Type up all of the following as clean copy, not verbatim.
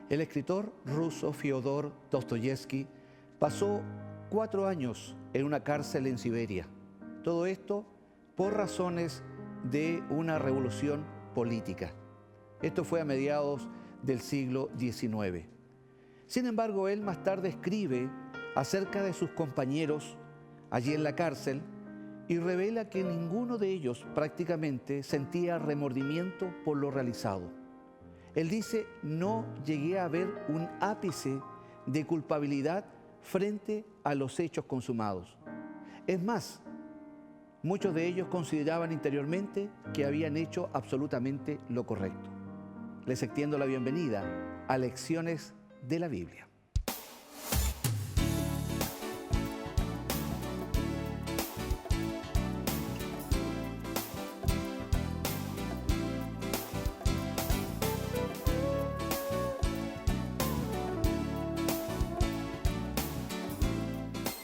El escritor ruso Fyodor Dostoyevsky pasó 4 años en una cárcel en Siberia. Todo esto por razones de una revolución política. Esto fue a mediados del siglo XIX. Sin embargo, él más tarde escribe acerca de sus compañeros allí en la cárcel y revela que ninguno de ellos prácticamente sentía remordimiento por lo realizado. Él dice: no llegué a ver un ápice de culpabilidad frente a los hechos consumados. Es más, muchos de ellos consideraban interiormente que habían hecho absolutamente lo correcto. Les extiendo la bienvenida a Lecciones de la Biblia.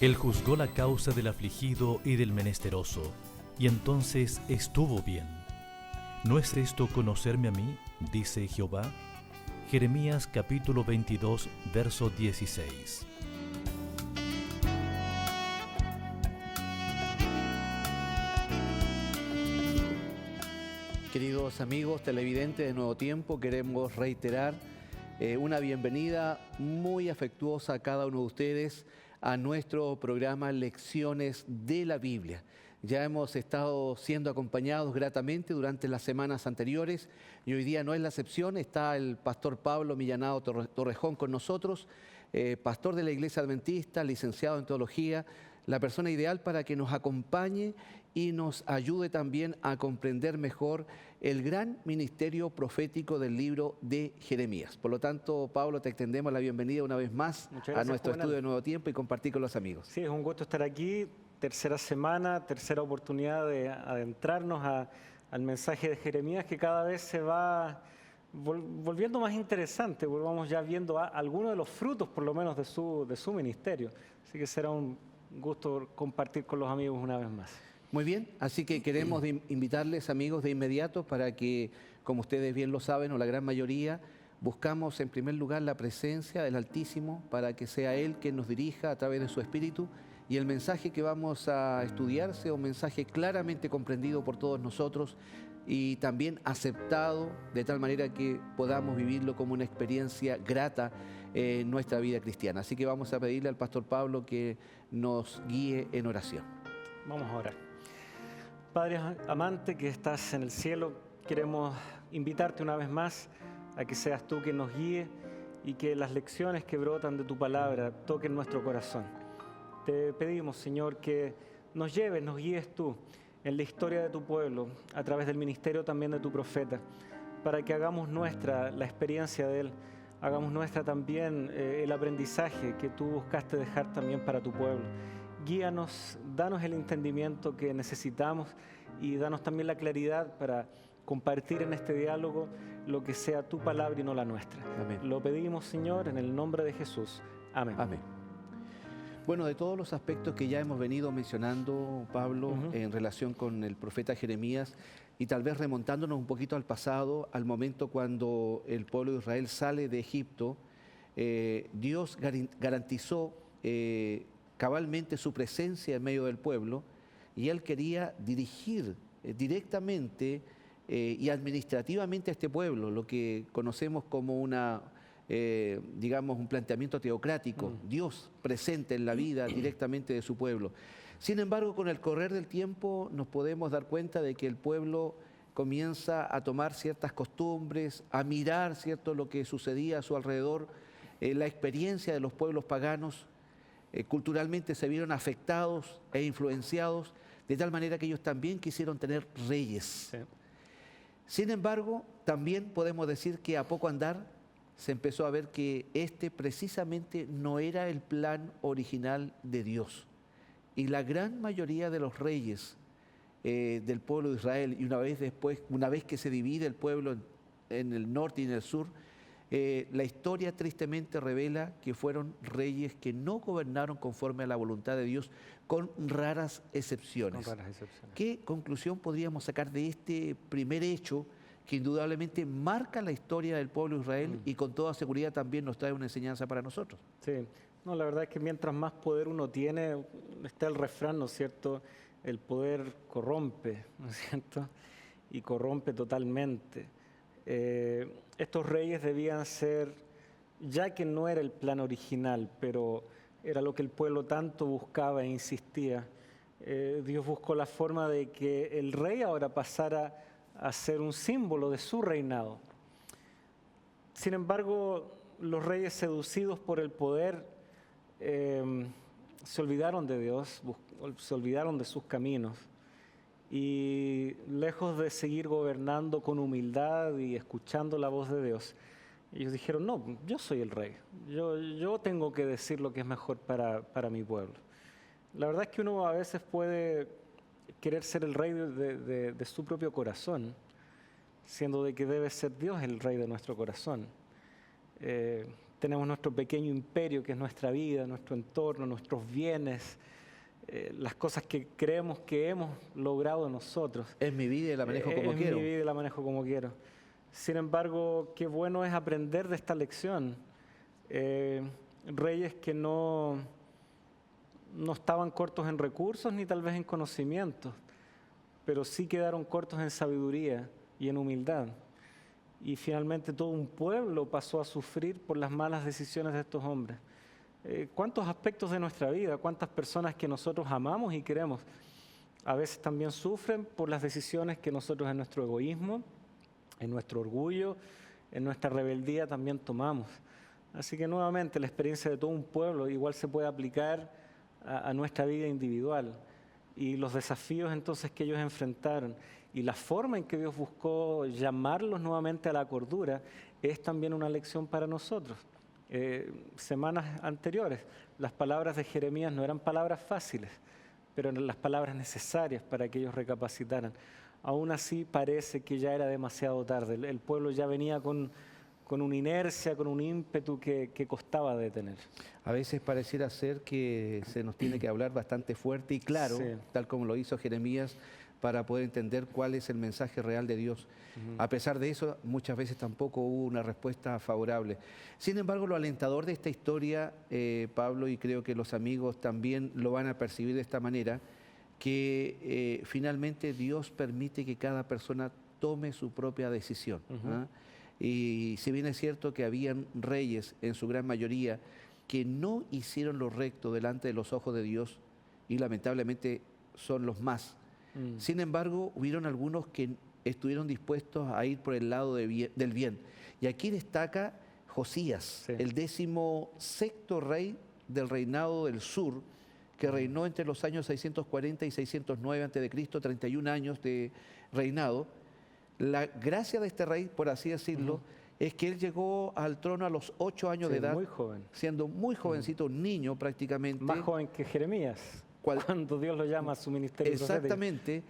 Él juzgó la causa del afligido y del menesteroso, y entonces estuvo bien. ¿No es esto conocerme a mí?, dice Jehová. Jeremías capítulo 22, verso 16. Queridos amigos televidentes de Nuevo Tiempo, queremos reiterar una bienvenida muy afectuosa a cada uno de ustedes a nuestro programa Lecciones de la Biblia. Ya hemos estado siendo acompañados gratamente durante las semanas anteriores y hoy día no es la excepción. Está el pastor Pablo Millanado Torrejón con nosotros, pastor de la Iglesia Adventista, licenciado en Teología, la persona ideal para que nos acompañe y nos ayude también a comprender mejor el gran ministerio profético del libro de Jeremías. Por lo tanto, Pablo, te extendemos la bienvenida una vez más a nuestro estudio de Nuevo Tiempo y compartir con los amigos. Sí, es un gusto estar aquí. Tercera semana, tercera oportunidad de adentrarnos al mensaje de Jeremías, que cada vez se va volviendo más interesante. Volvamos ya viendo algunos de los frutos, por lo menos, de su ministerio. Así que será un gusto compartir con los amigos una vez más. Muy bien, así que queremos invitarles, amigos, de inmediato para que, como ustedes bien lo saben, o la gran mayoría, buscamos en primer lugar la presencia del Altísimo para que sea Él quien nos dirija a través de su Espíritu. Y el mensaje que vamos a estudiar sea un mensaje claramente comprendido por todos nosotros y también aceptado de tal manera que podamos vivirlo como una experiencia grata en nuestra vida cristiana. Así que vamos a pedirle al pastor Pablo que nos guíe en oración. Vamos a orar. Padre amante que estás en el cielo, queremos invitarte una vez más a que seas tú quien nos guíe y que las lecciones que brotan de tu palabra toquen nuestro corazón. Te pedimos, Señor, que nos lleves, nos guíes tú en la historia de tu pueblo, a través del ministerio también de tu profeta, para que hagamos nuestra la experiencia de él, hagamos nuestra también el aprendizaje que tú buscaste dejar también para tu pueblo. Guíanos, danos el entendimiento que necesitamos y danos también la claridad para compartir en este diálogo lo que sea tu palabra y no la nuestra. Amén. Lo pedimos, Señor, en el nombre de Jesús. Amén. Amén. Bueno, de todos los aspectos que ya hemos venido mencionando, Pablo, en relación con el profeta Jeremías, y tal vez remontándonos un poquito al pasado, al momento cuando el pueblo de Israel sale de Egipto, Dios garantizó cabalmente su presencia en medio del pueblo, y Él quería dirigir directamente y administrativamente a este pueblo, lo que conocemos como digamos, un planteamiento teocrático, Dios presente en la vida directamente de su pueblo. Sin embargo, con el correr del tiempo nos podemos dar cuenta de que el pueblo comienza a tomar ciertas costumbres, a mirar, ¿cierto?, lo que sucedía a su alrededor, la experiencia de los pueblos paganos, culturalmente se vieron afectados e influenciados, de tal manera que ellos también quisieron tener reyes. Sí. Sin embargo, también podemos decir que a poco andar se empezó a ver que este precisamente no era el plan original de Dios. Y la gran mayoría de los reyes del pueblo de Israel, y una vez que se divide el pueblo en el norte y en el sur, la historia tristemente revela que fueron reyes que no gobernaron conforme a la voluntad de Dios, con raras excepciones. ¿Qué conclusión podríamos sacar de este primer hecho que indudablemente marca la historia del pueblo de Israel y con toda seguridad también nos trae una enseñanza para nosotros. Sí, no, la verdad es que mientras más poder uno tiene, está el refrán, ¿no es cierto? El poder corrompe, ¿no es cierto? Y corrompe totalmente. Estos reyes debían ser, ya que no era el plan original, pero era lo que el pueblo tanto buscaba e insistía, Dios buscó la forma de que el rey ahora pasara a ser un símbolo de su reinado. Sin embargo, los reyes seducidos por el poder se olvidaron de Dios, se olvidaron de sus caminos y lejos de seguir gobernando con humildad y escuchando la voz de Dios, ellos dijeron, no, yo soy el rey, yo tengo que decir lo que es mejor para mi pueblo. La verdad es que uno a veces puede querer ser el rey de su propio corazón, siendo de que debe ser Dios el rey de nuestro corazón. Tenemos nuestro pequeño imperio que es nuestra vida, nuestro entorno, nuestros bienes, las cosas que creemos que hemos logrado nosotros. Es mi vida y la manejo como quiero. Es mi vida y la manejo como quiero. Sin embargo, qué bueno es aprender de esta lección. Reyes que no estaban cortos en recursos ni tal vez en conocimientos, pero sí quedaron cortos en sabiduría y en humildad. Y finalmente todo un pueblo pasó a sufrir por las malas decisiones de estos hombres. ¿Cuántos aspectos de nuestra vida, cuántas personas que nosotros amamos y queremos, a veces también sufren por las decisiones que nosotros en nuestro egoísmo, en nuestro orgullo, en nuestra rebeldía también tomamos? Así que nuevamente la experiencia de todo un pueblo igual se puede aplicar a nuestra vida individual y los desafíos entonces que ellos enfrentaron y la forma en que Dios buscó llamarlos nuevamente a la cordura es también una lección para nosotros. Semanas anteriores, las palabras de Jeremías no eran palabras fáciles, pero eran las palabras necesarias para que ellos recapacitaran. Aún así parece que ya era demasiado tarde, el pueblo ya venía con una inercia, con un ímpetu que costaba detener. A veces pareciera ser que se nos tiene que hablar bastante fuerte y claro, Sí. tal como lo hizo Jeremías, para poder entender cuál es el mensaje real de Dios. A pesar de eso, muchas veces tampoco hubo una respuesta favorable. Sin embargo, lo alentador de esta historia, Pablo, y creo que los amigos también lo van a percibir de esta manera, que finalmente Dios permite que cada persona tome su propia decisión. ¿Ah? Y si bien es cierto que habían reyes, en su gran mayoría, que no hicieron lo recto delante de los ojos de Dios, y lamentablemente son los más. Sin embargo, hubieron algunos que estuvieron dispuestos a ir por el lado del bien. Y aquí destaca Josías, Sí. el 16º rey del reinado del sur, que reinó entre los años 640 y 609 a.C., 31 años de reinado. La gracia de este rey, por así decirlo, es que él llegó al trono a los 8 años Sí, de edad, muy joven. siendo muy jovencito, un niño prácticamente. Más joven que Jeremías, cuando Dios lo llama a su ministerio profético. Exactamente,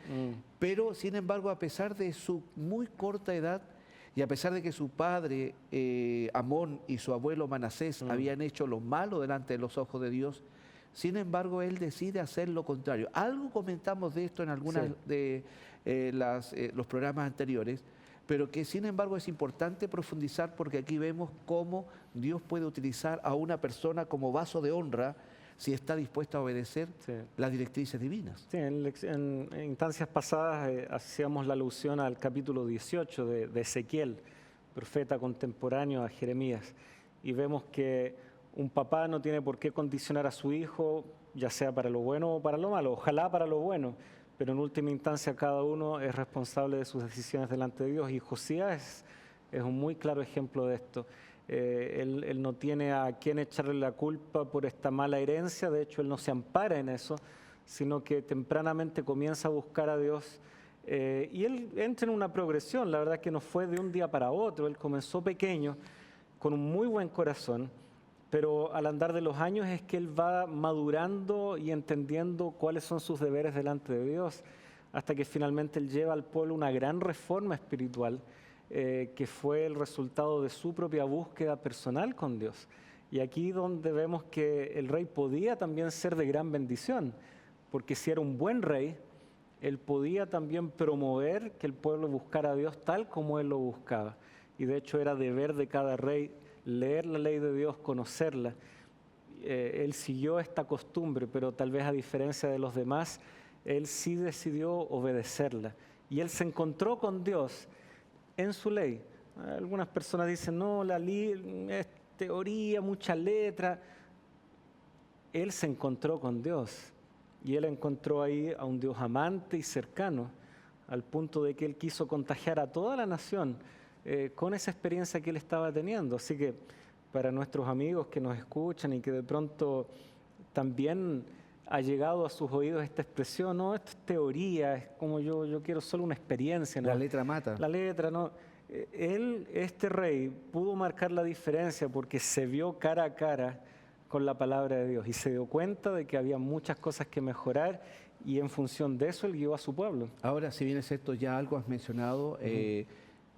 pero sin embargo, a pesar de su muy corta edad y a pesar de que su padre Amón y su abuelo Manasés habían hecho lo malo delante de los ojos de Dios, sin embargo, él decide hacer lo contrario. Algo comentamos de esto en algunas Sí. de los programas anteriores, pero que sin embargo es importante profundizar porque aquí vemos cómo Dios puede utilizar a una persona como vaso de honra si está dispuesta a obedecer Sí. las directrices divinas. Sí, en instancias pasadas hacíamos la alusión al capítulo 18 de Ezequiel, profeta contemporáneo a Jeremías, y vemos que un papá no tiene por qué condicionar a su hijo, ya sea para lo bueno o para lo malo, ojalá para lo bueno, pero en última instancia cada uno es responsable de sus decisiones delante de Dios, y Josías es un muy claro ejemplo de esto. Él no tiene a quién echarle la culpa por esta mala herencia, de hecho él no se ampara en eso, sino que tempranamente comienza a buscar a Dios y él entra en una progresión. La verdad que no fue de un día para otro, él comenzó pequeño, con un muy buen corazón, pero al andar de los años es que él va madurando y entendiendo cuáles son sus deberes delante de Dios, hasta que finalmente él lleva al pueblo una gran reforma espiritual, que fue el resultado de su propia búsqueda personal con Dios. Y aquí donde vemos que el rey podía también ser de gran bendición, porque si era un buen rey, él podía también promover que el pueblo buscara a Dios tal como él lo buscaba. Y de hecho era deber de cada rey leer la ley de Dios, conocerla. Él siguió esta costumbre, pero tal vez a diferencia de los demás, él sí decidió obedecerla. Y él se encontró con Dios en su ley. Algunas personas dicen, no, la ley es teoría, mucha letra. Él se encontró con Dios y él encontró ahí a un Dios amante y cercano, al punto de que él quiso contagiar a toda la nación con esa experiencia que él estaba teniendo. Así que para nuestros amigos que nos escuchan y que de pronto también ha llegado a sus oídos esta expresión, no, esto es teoría, es como yo quiero solo una experiencia, ¿no? La letra mata. La letra, ¿no? Él, este rey, pudo marcar la diferencia porque se vio cara a cara con la palabra de Dios y se dio cuenta de que había muchas cosas que mejorar y en función de eso él guió a su pueblo. Ahora, si bien es cierto, ya algo has mencionado,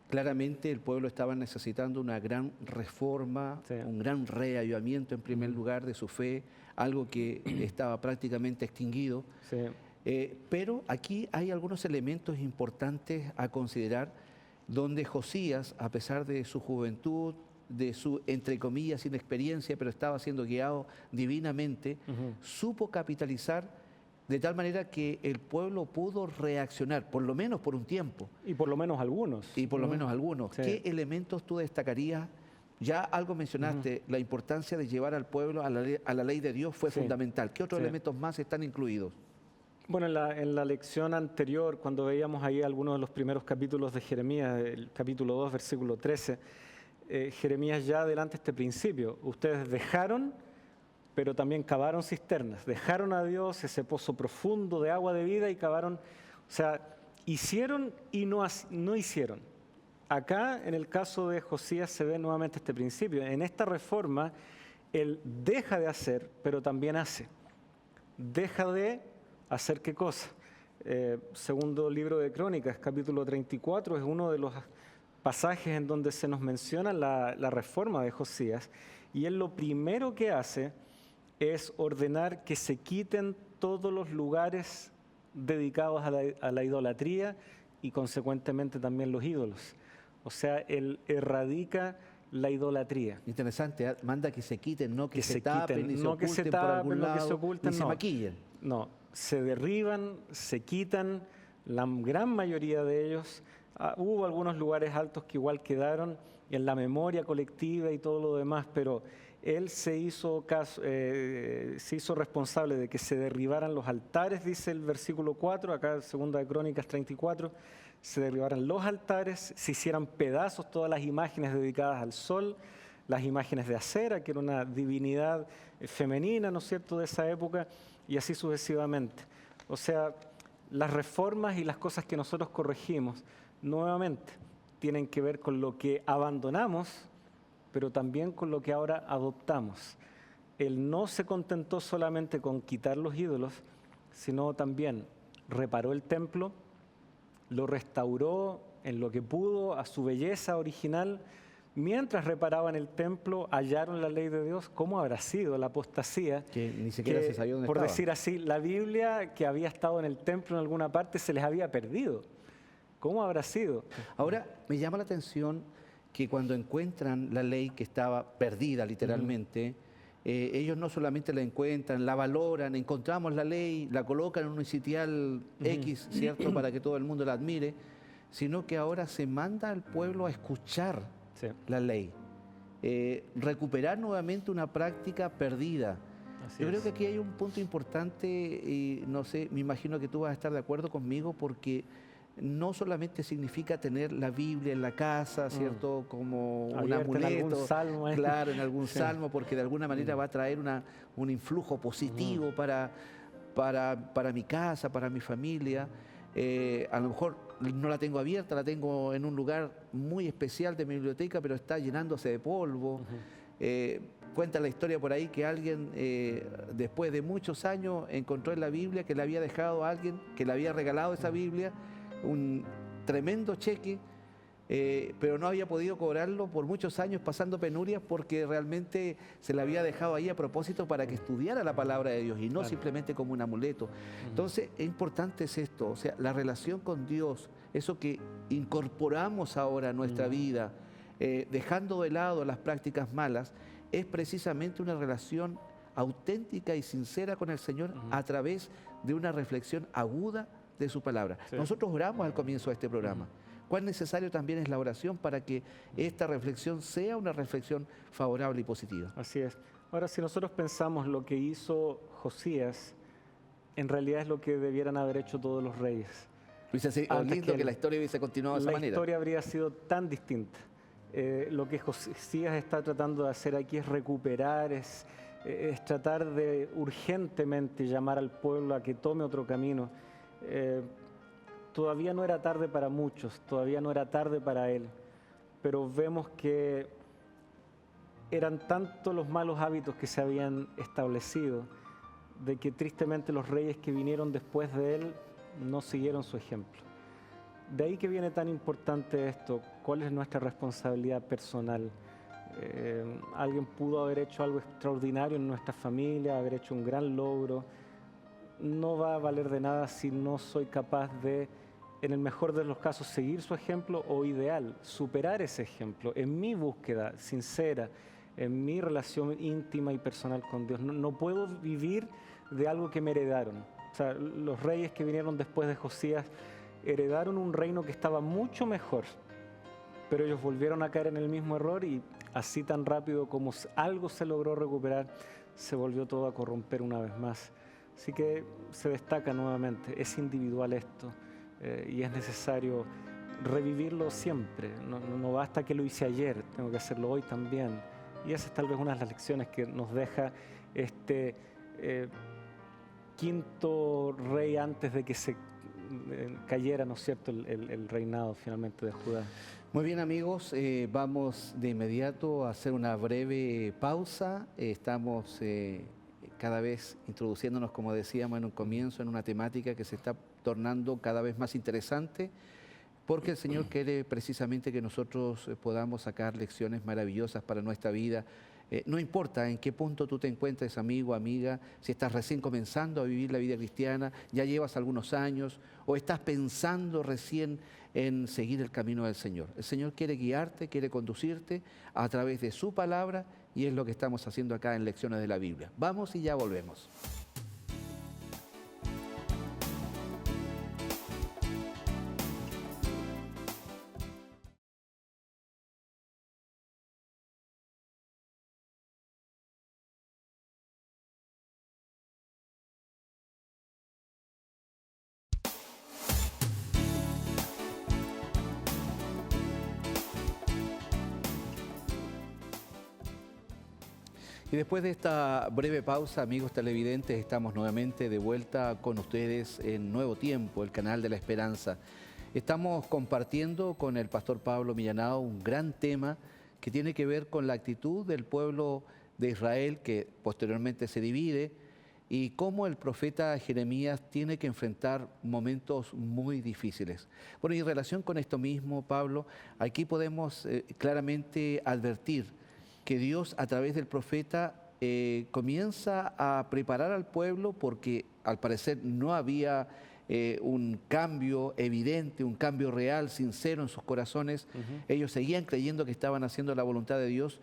claramente el pueblo estaba necesitando una gran reforma, Sí. un gran reavivamiento en primer lugar de su fe, algo que estaba prácticamente extinguido. Sí. Pero aquí hay algunos elementos importantes a considerar donde Josías, a pesar de su juventud, de su, entre comillas, inexperiencia, pero estaba siendo guiado divinamente, supo capitalizar de tal manera que el pueblo pudo reaccionar, por lo menos por un tiempo. Y por lo menos algunos. Y por lo menos algunos. Sí. ¿Qué elementos tú destacarías? Ya algo mencionaste, la importancia de llevar al pueblo a la ley de Dios fue Sí. fundamental. ¿Qué otros Sí. elementos más están incluidos? Bueno, en la lección anterior, cuando veíamos ahí algunos de los primeros capítulos de Jeremías, el capítulo 2, versículo 13, Jeremías ya adelanta este principio. Ustedes dejaron, pero también cavaron cisternas. Dejaron a Dios, ese pozo profundo de agua de vida, y cavaron, o sea, hicieron y no hicieron. Acá, en el caso de Josías, se ve nuevamente este principio. En esta reforma, él deja de hacer, pero también hace. Deja de hacer qué cosa. Segundo libro de Crónicas, capítulo 34, es uno de los pasajes en donde se nos menciona la reforma de Josías. Y él lo primero que hace es ordenar que se quiten todos los lugares dedicados a la idolatría y consecuentemente también los ídolos. O sea, él erradica la idolatría. Interesante, manda que se quiten, no que se tapen, quiten, ni se no que se oculten por algún tapen, no que lado, se oculten, ni se no. maquillen. No, se derriban, se quitan, la gran mayoría de ellos. Hubo algunos lugares altos que igual quedaron en la memoria colectiva y todo lo demás, pero él se hizo responsable de que se derribaran los altares, dice el versículo 4, acá segunda de Crónicas 34, se derribaran los altares, se hicieran pedazos todas las imágenes dedicadas al sol, las imágenes de Acera, que era una divinidad femenina, ¿no es cierto?, de esa época, y así sucesivamente. O sea, las reformas y las cosas que nosotros corregimos, nuevamente, tienen que ver con lo que abandonamos, pero también con lo que ahora adoptamos. Él no se contentó solamente con quitar los ídolos, sino también reparó el templo, lo restauró en lo que pudo a su belleza original. Mientras reparaban el templo, hallaron la ley de Dios. ¿Cómo habrá sido la apostasía? Que ni siquiera se sabía dónde por estaba. decir así, la Biblia que había estado en el templo en alguna parte se les había perdido. ¿Cómo habrá sido? Ahora, me llama la atención que cuando encuentran la ley que estaba perdida literalmente, ellos no solamente la encuentran, la valoran, encontramos la ley, la colocan en un sitial X, ¿cierto?, para que todo el mundo la admire, sino que ahora se manda al pueblo a escuchar Sí. la ley, recuperar nuevamente una práctica perdida. Así Yo creo es. que aquí hay un punto importante y no sé, me imagino que tú vas a estar de acuerdo conmigo porque no solamente significa tener la Biblia en la casa, ¿cierto?, como un Abierta en amuleto, algún salmo, claro, en algún Sí. salmo, porque de alguna manera va a traer un influjo positivo para mi casa, para mi familia. A lo mejor no la tengo abierta, la tengo en un lugar muy especial de mi biblioteca, pero está llenándose de polvo. Cuenta la historia por ahí que alguien, después de muchos años, encontró en la Biblia que le había dejado a alguien, que le había regalado esa Biblia, un tremendo cheque, pero no había podido cobrarlo por muchos años pasando penurias porque realmente se le había dejado ahí a propósito para que estudiara la palabra de Dios y no simplemente como un amuleto. Entonces, es importante es esto, o sea, la relación con Dios, eso que incorporamos ahora a nuestra vida, dejando de lado las prácticas malas, es precisamente una relación auténtica y sincera con el Señor a través de una reflexión aguda de su palabra. Nosotros oramos al comienzo de este programa. Cuán necesario también es la oración para que esta reflexión sea una reflexión favorable y positiva. Así es. Ahora, si nosotros pensamos lo que hizo Josías, en realidad es lo que debieran haber hecho todos los reyes. Hubiese sido lindo que la historia hubiese continuado de esa manera. La historia habría sido tan distinta. Lo que Josías está tratando de hacer aquí es recuperar, es tratar de urgentemente llamar al pueblo a que tome otro camino. Todavía no era tarde para muchos, todavía no era tarde para él, pero vemos que eran tantos los malos hábitos que se habían establecido, de que tristemente los reyes que vinieron después de él no siguieron su ejemplo. De ahí que viene tan importante esto, ¿cuál es nuestra responsabilidad personal? Alguien pudo haber hecho algo extraordinario en nuestra familia, haber hecho un gran logro. No va a valer de nada si no soy capaz de, en el mejor de los casos, seguir su ejemplo o ideal, superar ese ejemplo en mi búsqueda sincera, en mi relación íntima y personal con Dios. No puedo vivir de algo que me heredaron. O sea, los reyes que vinieron después de Josías heredaron un reino que estaba mucho mejor, pero ellos volvieron a caer en el mismo error y así tan rápido como algo se logró recuperar, se volvió todo a corromper una vez más. Así que se destaca nuevamente, es individual esto y es necesario revivirlo siempre. No basta que lo hice ayer, tengo que hacerlo hoy también. Y esa es tal vez una de las lecciones que nos deja este quinto rey antes de que se cayera, ¿no es cierto?, el reinado finalmente de Judá. Muy bien, amigos, vamos de inmediato a hacer una breve pausa. Estamos cada vez introduciéndonos, como decíamos en un comienzo, en una temática que se está tornando cada vez más interesante, porque el Señor quiere precisamente que nosotros podamos sacar lecciones maravillosas para nuestra vida. No importa en qué punto tú te encuentres, amigo, amiga, si estás recién comenzando a vivir la vida cristiana, ya llevas algunos años, o estás pensando recién en seguir el camino del Señor. El Señor quiere guiarte, quiere conducirte a través de su palabra, y es lo que estamos haciendo acá en Lecciones de la Biblia. Vamos y ya volvemos. Y después de esta breve pausa, amigos televidentes, estamos nuevamente de vuelta con ustedes en Nuevo Tiempo, el canal de la esperanza. Estamos compartiendo con el pastor Pablo Millanao un gran tema que tiene que ver con la actitud del pueblo de Israel, que posteriormente se divide, y cómo el profeta Jeremías tiene que enfrentar momentos muy difíciles. Bueno, y en relación con esto mismo, Pablo, aquí podemos claramente advertir que Dios a través del profeta comienza a preparar al pueblo, porque al parecer no había un cambio evidente, un cambio real, sincero en sus corazones. Ellos seguían creyendo que estaban haciendo la voluntad de Dios,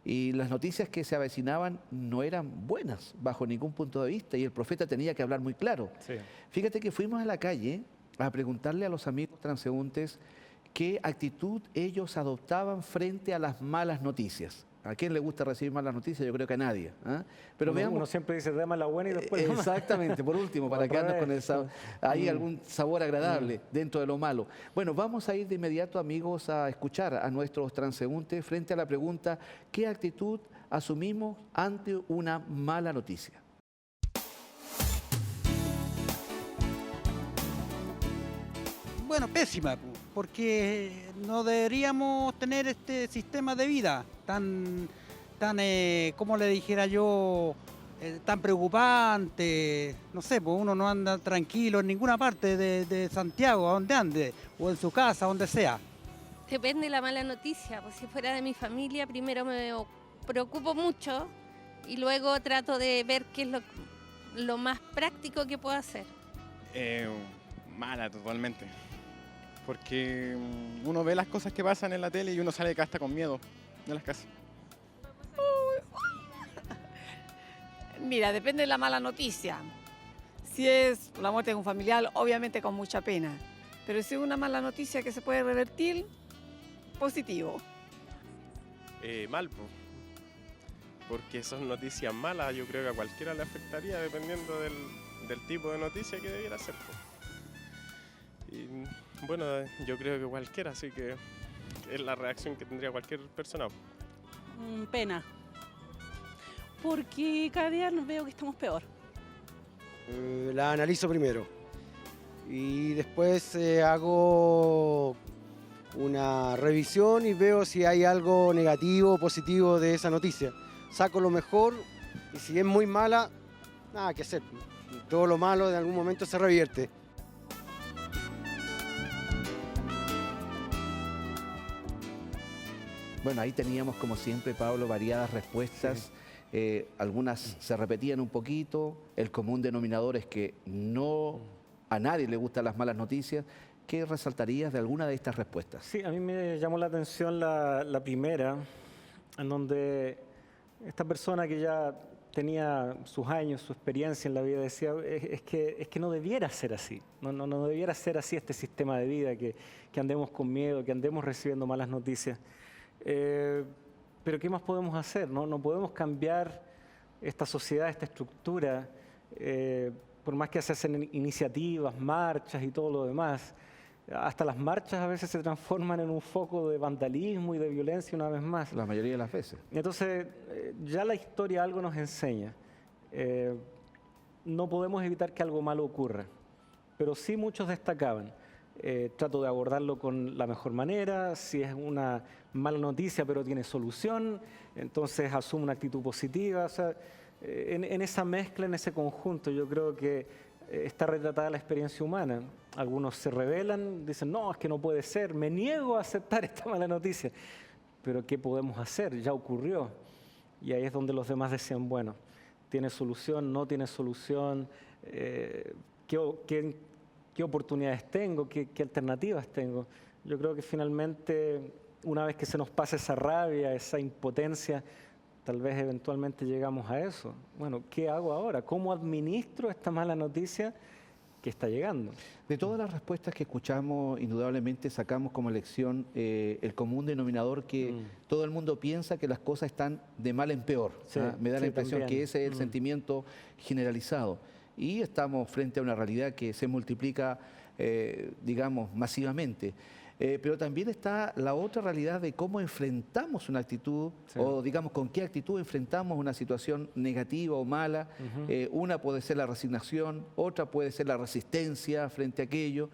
y las noticias que se avecinaban no eran buenas bajo ningún punto de vista, y el profeta tenía que hablar muy claro. Sí. Fíjate que fuimos a la calle a preguntarle a los amigos transeúntes qué actitud ellos adoptaban frente a las malas noticias. ¿A quién le gusta recibir malas noticias? Yo creo que a nadie. Pero veamos. Uno siempre dice, dame la buena y después... Exactamente, por último, para quedarnos con el sabor, ahí algún sabor agradable dentro de lo malo. Bueno, vamos a ir de inmediato, amigos, a escuchar a nuestros transeúntes frente a la pregunta, ¿qué actitud asumimos ante una mala noticia? Bueno, pésima, porque no deberíamos tener este sistema de vida tan como le dijera yo, tan preocupante. No sé, pues uno no anda tranquilo en ninguna parte de Santiago, a donde ande, o en su casa, donde sea. Depende de la mala noticia. Pues si fuera de mi familia, primero me preocupo mucho y luego trato de ver qué es lo más práctico que puedo hacer. Mala totalmente, porque uno ve las cosas que pasan en la tele y uno sale de casa con miedo de las casas. Mira, depende de la mala noticia. Si es la muerte de un familiar, obviamente con mucha pena. Pero si es una mala noticia que se puede revertir, positivo. Mal, porque son noticias malas, yo creo que a cualquiera le afectaría dependiendo del tipo de noticia que debiera ser. Y bueno, yo creo que cualquiera, así que es la reacción que tendría cualquier persona. Pena, porque cada día veo que estamos peor. La analizo primero y después hago una revisión y veo si hay algo negativo o positivo de esa noticia. Saco lo mejor y si es muy mala, nada que hacer. Todo lo malo en algún momento se revierte. Bueno, ahí teníamos, como siempre, Pablo, variadas respuestas. Algunas se repetían un poquito. El común denominador es que a nadie le gustan las malas noticias. ¿Qué resaltarías de alguna de estas respuestas? Sí, a mí me llamó la atención la primera, en donde esta persona que ya tenía sus años, su experiencia en la vida, decía, es que no debiera ser así. No debiera ser así este sistema de vida, que andemos con miedo, que andemos recibiendo malas noticias. Pero ¿qué más podemos hacer? No podemos cambiar esta sociedad, esta estructura, por más que se hacen iniciativas, marchas y todo lo demás. Hasta las marchas a veces se transforman en un foco de vandalismo y de violencia una vez más. La mayoría de las veces. Entonces, ya la historia algo nos enseña. No podemos evitar que algo malo ocurra, pero sí muchos destacaban. Trato de abordarlo con la mejor manera. Si es una mala noticia pero tiene solución, entonces asumo una actitud positiva. O sea, en esa mezcla, en ese conjunto, yo creo que está retratada la experiencia humana. Algunos se rebelan, dicen, no, es que no puede ser, me niego a aceptar esta mala noticia. Pero ¿qué podemos hacer? Ya ocurrió. Y ahí es donde los demás decían, bueno, ¿tiene solución? ¿No tiene solución? ¿Qué oportunidades tengo? ¿Qué alternativas tengo? Yo creo que finalmente, una vez que se nos pasa esa rabia, esa impotencia, tal vez eventualmente llegamos a eso. Bueno, ¿qué hago ahora? ¿Cómo administro esta mala noticia que está llegando? De todas las respuestas que escuchamos, indudablemente sacamos como lección el común denominador que todo el mundo piensa que las cosas están de mal en peor. Sí, Me da la impresión también. que ese es el sentimiento generalizado. Y estamos frente a una realidad que se multiplica, digamos, masivamente. Pero también está la otra realidad de cómo enfrentamos una actitud, o digamos, con qué actitud enfrentamos una situación negativa o mala. Una puede ser la resignación, otra puede ser la resistencia frente a aquello,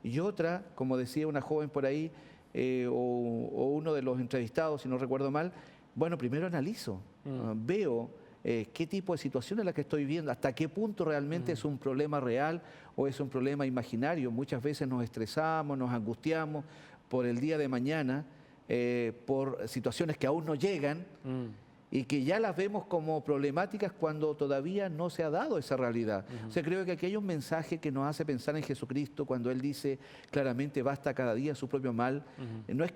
y otra, como decía una joven por ahí, o uno de los entrevistados, si no recuerdo mal, bueno, primero analizo, veo qué tipo de situación es la que estoy viendo, hasta qué punto realmente es un problema real o es un problema imaginario. Muchas veces nos estresamos, nos angustiamos por el día de mañana, por situaciones que aún no llegan y que ya las vemos como problemáticas cuando todavía no se ha dado esa realidad. O sea, creo que aquí hay un mensaje que nos hace pensar en Jesucristo cuando Él dice claramente, basta cada día su propio mal. No es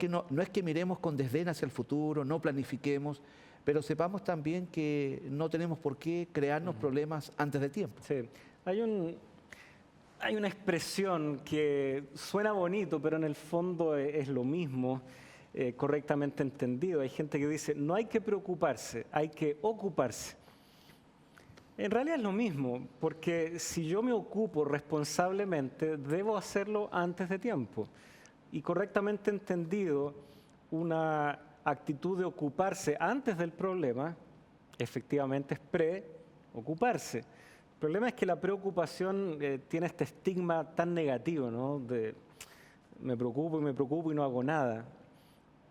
que miremos con desdén hacia el futuro, no planifiquemos, pero sepamos también que no tenemos por qué crearnos problemas antes de tiempo. Sí, hay una expresión que suena bonito, pero en el fondo es lo mismo, correctamente entendido. Hay gente que dice, no hay que preocuparse, hay que ocuparse. En realidad es lo mismo, porque si yo me ocupo responsablemente, debo hacerlo antes de tiempo. Y correctamente entendido, una actitud de ocuparse antes del problema, efectivamente es preocuparse. El problema es que la preocupación tiene este estigma tan negativo, ¿no? De me preocupo y no hago nada.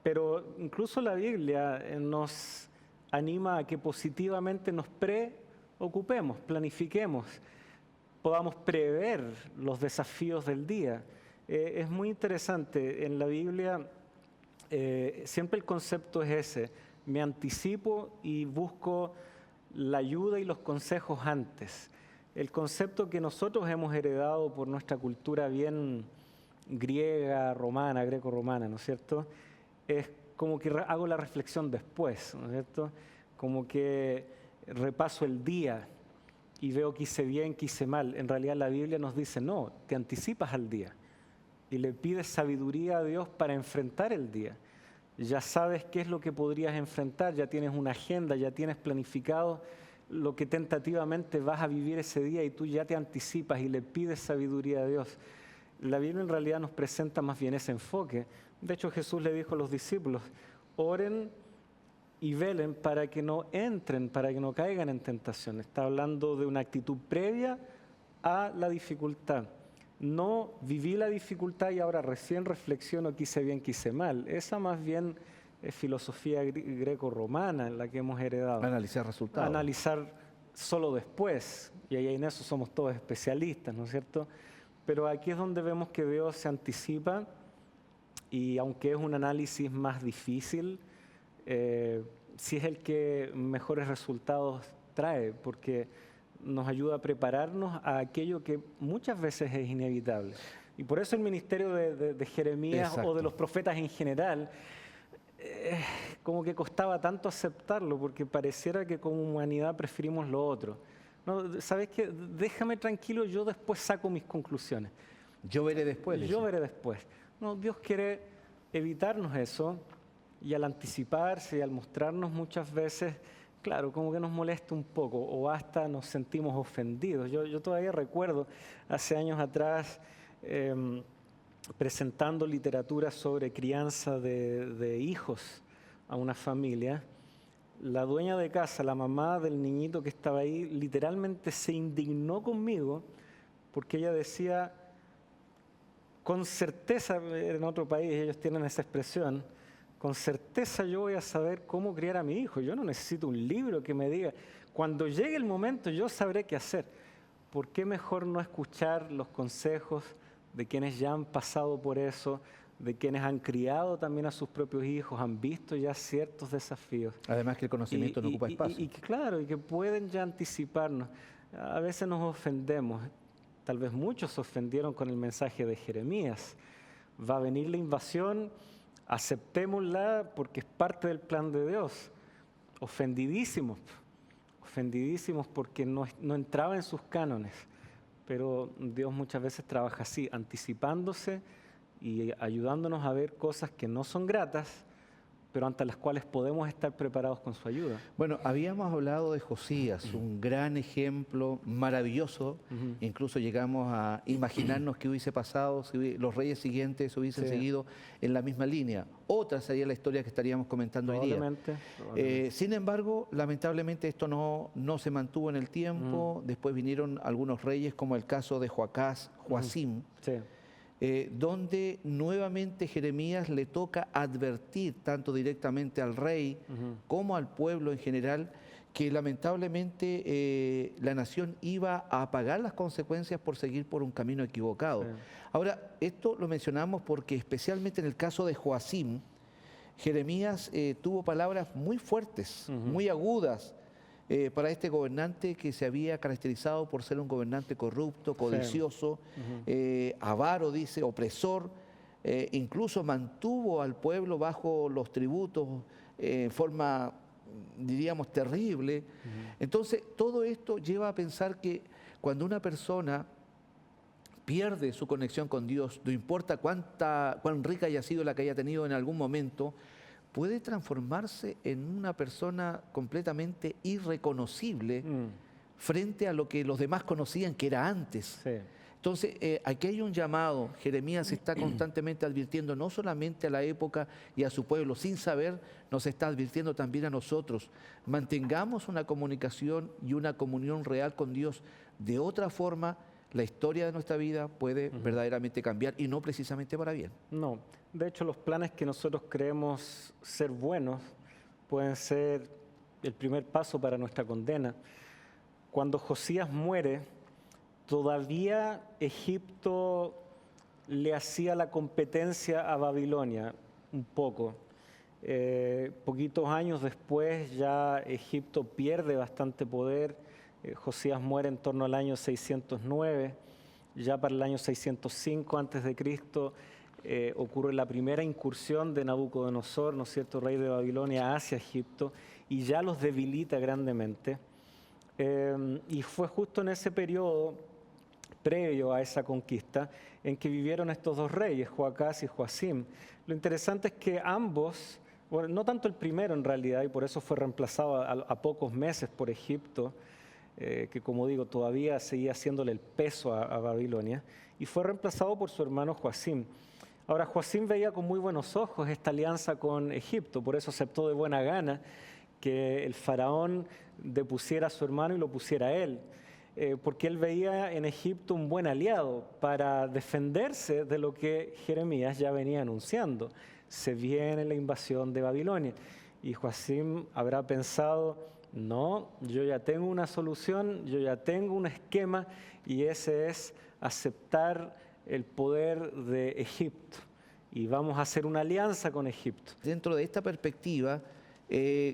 Pero incluso la Biblia nos anima a que positivamente nos preocupemos, planifiquemos, podamos prever los desafíos del día. Es muy interesante, en la Biblia siempre el concepto es ese, me anticipo y busco la ayuda y los consejos antes. El concepto que nosotros hemos heredado por nuestra cultura bien griega, romana, greco-romana, ¿no es cierto? Es como que hago la reflexión después, ¿no es cierto? Como que repaso el día y veo que hice bien, que hice mal. En realidad la Biblia nos dice, no, te anticipas al día y le pides sabiduría a Dios para enfrentar el día. Ya sabes qué es lo que podrías enfrentar, ya tienes una agenda, ya tienes planificado lo que tentativamente vas a vivir ese día y tú ya te anticipas y le pides sabiduría a Dios. La Biblia en realidad nos presenta más bien ese enfoque. De hecho, Jesús le dijo a los discípulos, oren y velen para que no entren, para que no caigan en tentación. Está hablando de una actitud previa a la dificultad. No viví la dificultad y ahora recién reflexiono qué hice bien, qué hice mal. Esa más bien es filosofía greco-romana la que hemos heredado. Analizar resultados. Analizar solo después, y ahí en eso somos todos especialistas, ¿no es cierto? Pero aquí es donde vemos que Dios se anticipa y aunque es un análisis más difícil, sí es el que mejores resultados trae, porque nos ayuda a prepararnos a aquello que muchas veces es inevitable. Y por eso el ministerio de Jeremías Exacto. o de los profetas en general, como que costaba tanto aceptarlo, porque pareciera que como humanidad preferimos lo otro. No, ¿sabes qué? Déjame tranquilo, yo después saco mis conclusiones. Yo veré después. Yo veré después. No, Dios quiere evitarnos eso y al anticiparse y al mostrarnos muchas veces, claro, como que nos molesta un poco o hasta nos sentimos ofendidos. Yo todavía recuerdo hace años atrás presentando literatura sobre crianza de hijos a una familia. La dueña de casa, la mamá del niñito que estaba ahí, literalmente se indignó conmigo porque ella decía, con certeza, en otro país ellos tienen esa expresión, con certeza yo voy a saber cómo criar a mi hijo. Yo no necesito un libro que me diga, cuando llegue el momento yo sabré qué hacer. ¿Por qué mejor no escuchar los consejos de quienes ya han pasado por eso, de quienes han criado también a sus propios hijos, han visto ya ciertos desafíos? Además que el conocimiento no ocupa espacio. Y que claro, y que pueden ya anticiparnos. A veces nos ofendemos, tal vez muchos se ofendieron con el mensaje de Jeremías. Va a venir la invasión, aceptémosla porque es parte del plan de Dios. Ofendidísimos porque no entraba en sus cánones. Pero Dios muchas veces trabaja así, anticipándose y ayudándonos a ver cosas que no son gratas, pero ante las cuales podemos estar preparados con su ayuda. Bueno, habíamos hablado de Josías, un gran ejemplo, maravilloso. Incluso llegamos a imaginarnos qué hubiese pasado si los reyes siguientes hubiesen seguido en la misma línea. Otra sería la historia que estaríamos comentando hoy día. Probablemente. Sin embargo, lamentablemente esto no se mantuvo en el tiempo. Después vinieron algunos reyes, como el caso de Joacim. Donde nuevamente Jeremías le toca advertir tanto directamente al rey como al pueblo en general que lamentablemente la nación iba a pagar las consecuencias por seguir por un camino equivocado. Ahora, esto lo mencionamos porque especialmente en el caso de Joacim, Jeremías tuvo palabras muy fuertes, muy agudas, para este gobernante que se había caracterizado por ser un gobernante corrupto, codicioso, avaro, dice, opresor, incluso mantuvo al pueblo bajo los tributos en forma, diríamos, terrible. Entonces, todo esto lleva a pensar que cuando una persona pierde su conexión con Dios, no importa cuán rica haya sido la que haya tenido en algún momento, puede transformarse en una persona completamente irreconocible frente a lo que los demás conocían que era antes. Entonces, aquí hay un llamado. Jeremías está constantemente advirtiendo no solamente a la época y a su pueblo, sin saber, nos está advirtiendo también a nosotros. Mantengamos una comunicación y una comunión real con Dios. De otra forma, la historia de nuestra vida puede verdaderamente cambiar y no precisamente para bien. No, de hecho los planes que nosotros creemos ser buenos pueden ser el primer paso para nuestra condena. Cuando Josías muere, todavía Egipto le hacía la competencia a Babilonia. un poco. Poquitos años después ya Egipto pierde bastante poder. Josías muere en torno al año 609. Ya para el año 605 a.C. Ocurre la primera incursión de Nabucodonosor, ¿no es cierto?, rey de Babilonia, hacia Egipto, y ya los debilita grandemente. Y fue justo en ese periodo, previo a esa conquista, en que vivieron estos dos reyes, Joacás y Joacim. Lo interesante es que ambos, bueno, no tanto el primero en realidad, y por eso fue reemplazado a pocos meses por Egipto, que como digo, todavía seguía haciéndole el peso a Babilonia, y fue reemplazado por su hermano Joacim. Ahora, Joacim veía con muy buenos ojos esta alianza con Egipto, por eso aceptó de buena gana que el faraón depusiera a su hermano y lo pusiera a él, porque él veía en Egipto un buen aliado para defenderse de lo que Jeremías ya venía anunciando. Se viene la invasión de Babilonia. Y Joacim habrá pensado, no, yo ya tengo una solución, yo ya tengo un esquema, y ese es aceptar el poder de Egipto. Y vamos a hacer una alianza con Egipto. Dentro de esta perspectiva,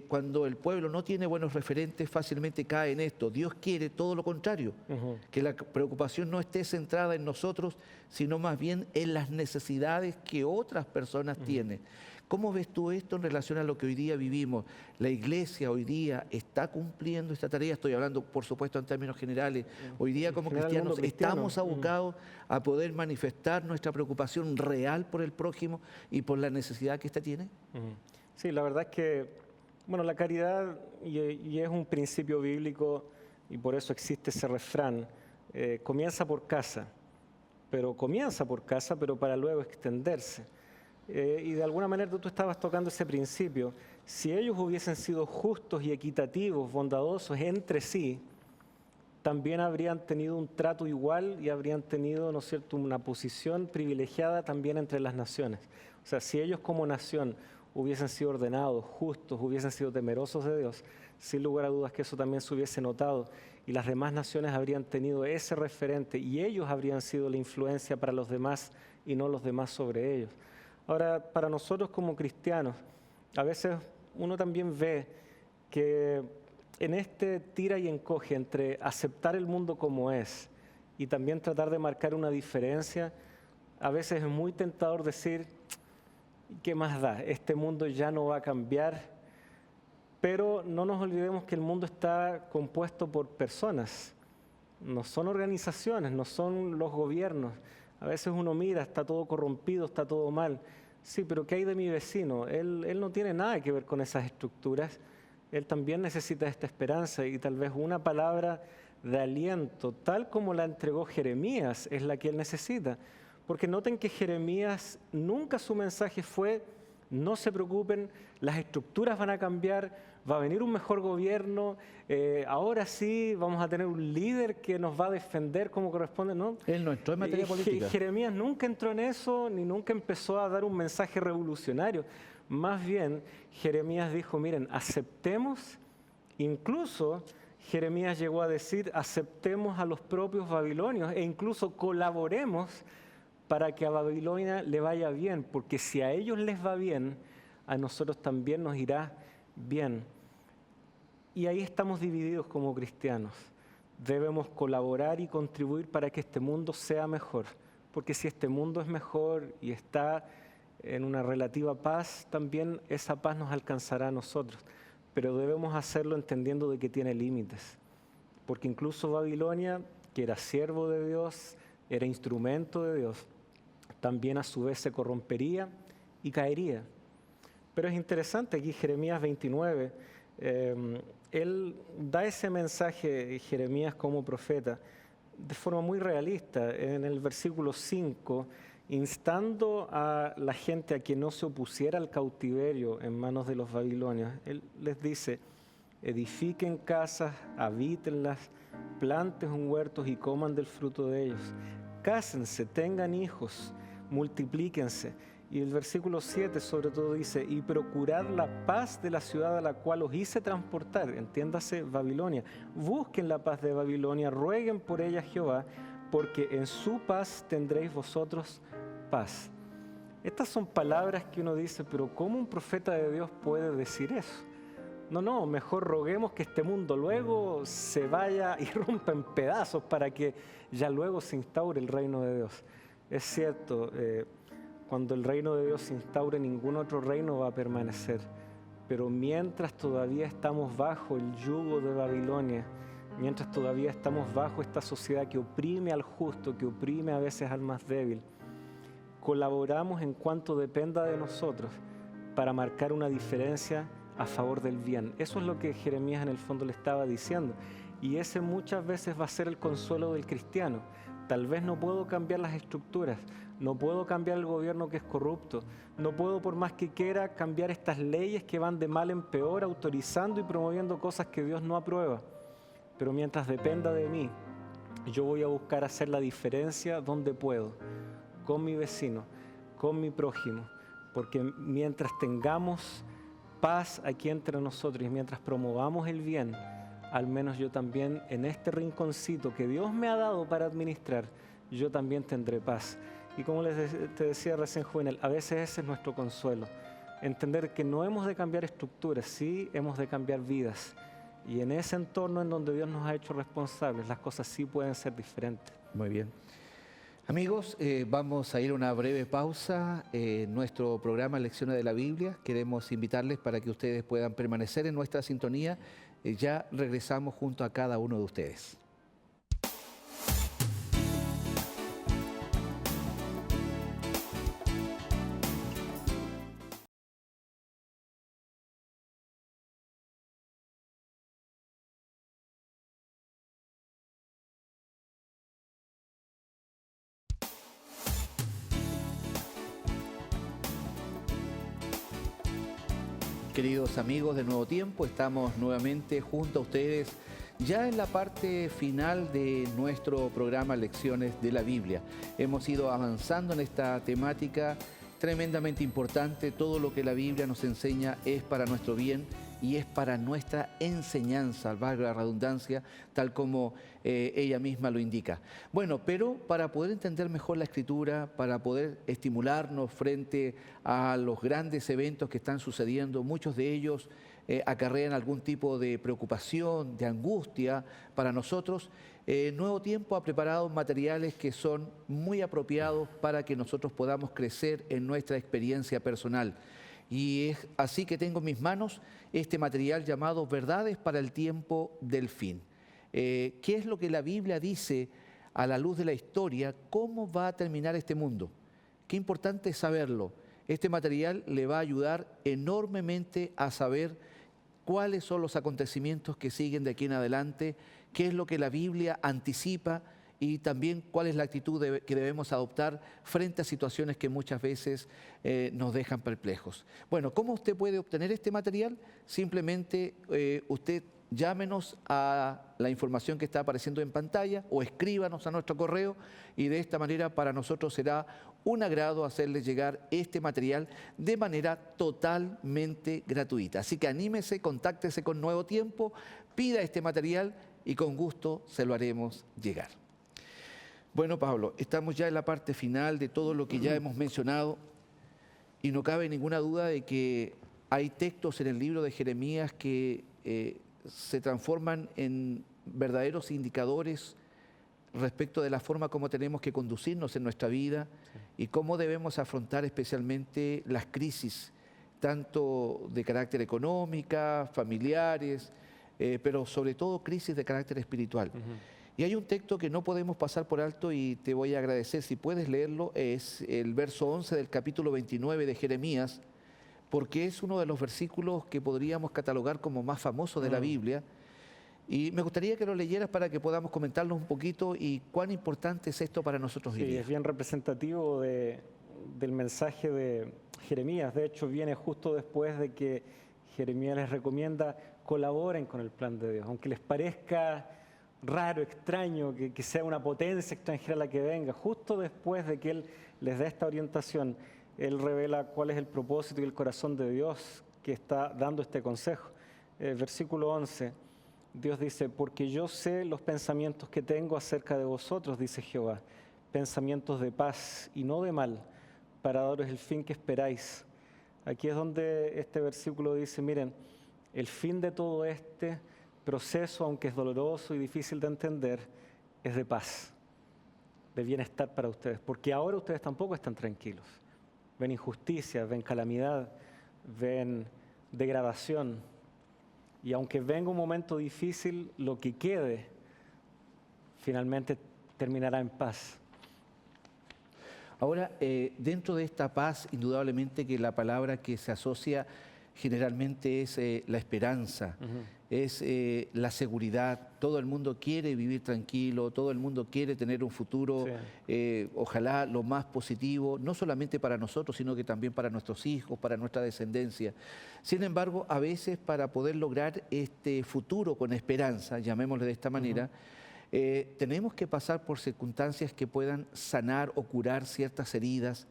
cuando el pueblo no tiene buenos referentes, fácilmente cae en esto. Dios quiere todo lo contrario, que la preocupación no esté centrada en nosotros, sino más bien en las necesidades que otras personas tienen. ¿Cómo ves tú esto en relación a lo que hoy día vivimos? ¿La iglesia hoy día está cumpliendo esta tarea? Estoy hablando, por supuesto, en términos generales. Hoy día, como cristianos, estamos abocados a poder manifestar nuestra preocupación real por el prójimo y por la necesidad que ésta tiene. Sí, la verdad es que, bueno, la caridad, y es un principio bíblico, y por eso existe ese refrán, comienza por casa, pero para luego extenderse. Y de alguna manera tú estabas tocando ese principio. Si ellos hubiesen sido justos y equitativos, bondadosos entre sí, también habrían tenido un trato igual y habrían tenido, ¿no es cierto?, una posición privilegiada también entre las naciones. O sea, si ellos como nación hubiesen sido ordenados, justos, hubiesen sido temerosos de Dios, sin lugar a dudas que eso también se hubiese notado, y las demás naciones habrían tenido ese referente, y ellos habrían sido la influencia para los demás y no los demás sobre ellos. Ahora, para nosotros como cristianos, a veces uno también ve que en este tira y encoge entre aceptar el mundo como es y también tratar de marcar una diferencia, a veces es muy tentador decir, ¿qué más da? Este mundo ya no va a cambiar, pero no nos olvidemos que el mundo está compuesto por personas, no son organizaciones, no son los gobiernos. A veces uno mira, está todo corrompido, está todo mal. Sí, pero ¿qué hay de mi vecino? Él no tiene nada que ver con esas estructuras. Él también necesita esta esperanza, y tal vez una palabra de aliento, tal como la entregó Jeremías, es la que él necesita. Porque noten que Jeremías nunca su mensaje fue, no se preocupen, las estructuras van a cambiar, va a venir un mejor gobierno, ahora sí vamos a tener un líder que nos va a defender como corresponde, ¿no? Él no entró en materia política. Jeremías nunca entró en eso, ni nunca empezó a dar un mensaje revolucionario. Más bien, Jeremías dijo, miren, aceptemos, incluso Jeremías llegó a decir, aceptemos a los propios babilonios e incluso colaboremos para que a Babilonia le vaya bien, porque si a ellos les va bien, a nosotros también nos irá bien. Y ahí estamos divididos como cristianos. Debemos colaborar y contribuir para que este mundo sea mejor, porque si este mundo es mejor y está en una relativa paz, también esa paz nos alcanzará a nosotros. Pero debemos hacerlo entendiendo de que tiene límites, porque incluso Babilonia, que era siervo de Dios, era instrumento de Dios, también a su vez se corrompería y caería. Pero es interesante, aquí Jeremías 29, él da ese mensaje, Jeremías como profeta, de forma muy realista. En el versículo 5, instando a la gente a que no se opusiera al cautiverio en manos de los babilonios, él les dice, edifiquen casas, habítenlas, planten huertos y coman del fruto de ellos. Cásense, tengan hijos, multiplíquense. Y el versículo 7 sobre todo dice, y procurad la paz de la ciudad a la cual os hice transportar, entiéndase Babilonia. Busquen la paz de Babilonia, rueguen por ella a Jehová, porque en su paz tendréis vosotros paz. Estas son palabras que uno dice, pero ¿cómo un profeta de Dios puede decir eso? No, mejor roguemos que este mundo luego se vaya y rompa en pedazos para que ya luego se instaure el reino de Dios. Es cierto, cuando el reino de Dios se instaure, ningún otro reino va a permanecer. Pero mientras todavía estamos bajo el yugo de Babilonia, mientras todavía estamos bajo esta sociedad que oprime al justo, que oprime a veces al más débil, colaboramos en cuanto dependa de nosotros para marcar una diferencia a favor del bien. Eso es lo que Jeremías en el fondo le estaba diciendo. Y ese muchas veces va a ser el consuelo del cristiano. Tal vez no puedo cambiar las estructuras, no puedo cambiar el gobierno que es corrupto, no puedo por más que quiera cambiar estas leyes que van de mal en peor, autorizando y promoviendo cosas que Dios no aprueba. Pero mientras dependa de mí, yo voy a buscar hacer la diferencia donde puedo, con mi vecino, con mi prójimo, porque mientras tengamos paz aquí entre nosotros y mientras promovamos el bien, al menos yo también en este rinconcito que Dios me ha dado para administrar, yo también tendré paz. Y como te decía recién, Juvenal, a veces ese es nuestro consuelo, entender que no hemos de cambiar estructuras, sí hemos de cambiar vidas. Y en ese entorno en donde Dios nos ha hecho responsables, las cosas sí pueden ser diferentes. Muy bien. Amigos, vamos a ir a una breve pausa en nuestro programa Lecciones de la Biblia. Queremos invitarles para que ustedes puedan permanecer en nuestra sintonía. Ya regresamos junto a cada uno de ustedes. Queridos amigos de Nuevo Tiempo, estamos nuevamente junto a ustedes ya en la parte final de nuestro programa Lecciones de la Biblia. Hemos ido avanzando en esta temática tremendamente importante. Todo lo que la Biblia nos enseña es para nuestro bien y es para nuestra enseñanza, valga la redundancia, tal como ella misma lo indica. Bueno, pero para poder entender mejor la Escritura, para poder estimularnos frente a los grandes eventos que están sucediendo, muchos de ellos acarrean algún tipo de preocupación, de angustia para nosotros. Nuevo Tiempo ha preparado materiales que son muy apropiados para que nosotros podamos crecer en nuestra experiencia personal. Y es así que tengo en mis manos este material llamado Verdades para el tiempo del fin. ¿Qué es lo que la Biblia dice a la luz de la historia? ¿Cómo va a terminar este mundo? Qué importante es saberlo. Este material le va a ayudar enormemente a saber cuáles son los acontecimientos que siguen de aquí en adelante, qué es lo que la Biblia anticipa y también cuál es la actitud que debemos adoptar frente a situaciones que muchas veces nos dejan perplejos. Bueno, ¿cómo usted puede obtener este material? Simplemente usted llámenos a la información que está apareciendo en pantalla o escríbanos a nuestro correo y de esta manera para nosotros será un agrado hacerle llegar este material de manera totalmente gratuita. Así que anímese, contáctese con Nuevo Tiempo, pida este material y con gusto se lo haremos llegar. Bueno, Pablo, estamos ya en la parte final de todo lo que ya hemos mencionado y no cabe ninguna duda de que hay textos en el libro de Jeremías que se transforman en verdaderos indicadores respecto de la forma como tenemos que conducirnos en nuestra vida y cómo debemos afrontar especialmente las crisis, tanto de carácter económica, familiares, pero sobre todo crisis de carácter espiritual. Y hay un texto que no podemos pasar por alto y te voy a agradecer si puedes leerlo, es el verso 11 del capítulo 29 de Jeremías, porque es uno de los versículos que podríamos catalogar como más famosos de la Biblia. Y me gustaría que lo leyeras para que podamos comentarlo un poquito y cuán importante es esto para nosotros hoy día. Sí, es bien representativo del mensaje de Jeremías. De hecho, viene justo después de que Jeremías les recomienda colaboren con el plan de Dios. Aunque les parezca raro, extraño, que sea una potencia extranjera la que venga, justo después de que Él les dé esta orientación, Él revela cuál es el propósito y el corazón de Dios que está dando este consejo. Versículo 11, Dios dice, porque yo sé los pensamientos que tengo acerca de vosotros, dice Jehová, pensamientos de paz y no de mal, para daros el fin que esperáis. Aquí es donde este versículo dice, miren, el fin de todo este proceso, aunque es doloroso y difícil de entender, es de paz, de bienestar para ustedes, porque ahora ustedes tampoco están tranquilos. Ven injusticia, ven calamidad, ven degradación. Y aunque venga un momento difícil, lo que quede finalmente terminará en paz. Ahora, dentro de esta paz, indudablemente que la palabra que se asocia generalmente es la esperanza, es la seguridad. Todo el mundo quiere vivir tranquilo, todo el mundo quiere tener un futuro, ojalá lo más positivo, no solamente para nosotros, sino que también para nuestros hijos, para nuestra descendencia. Sin embargo, a veces para poder lograr este futuro con esperanza, llamémosle de esta manera, tenemos que pasar por circunstancias que puedan sanar o curar ciertas heridas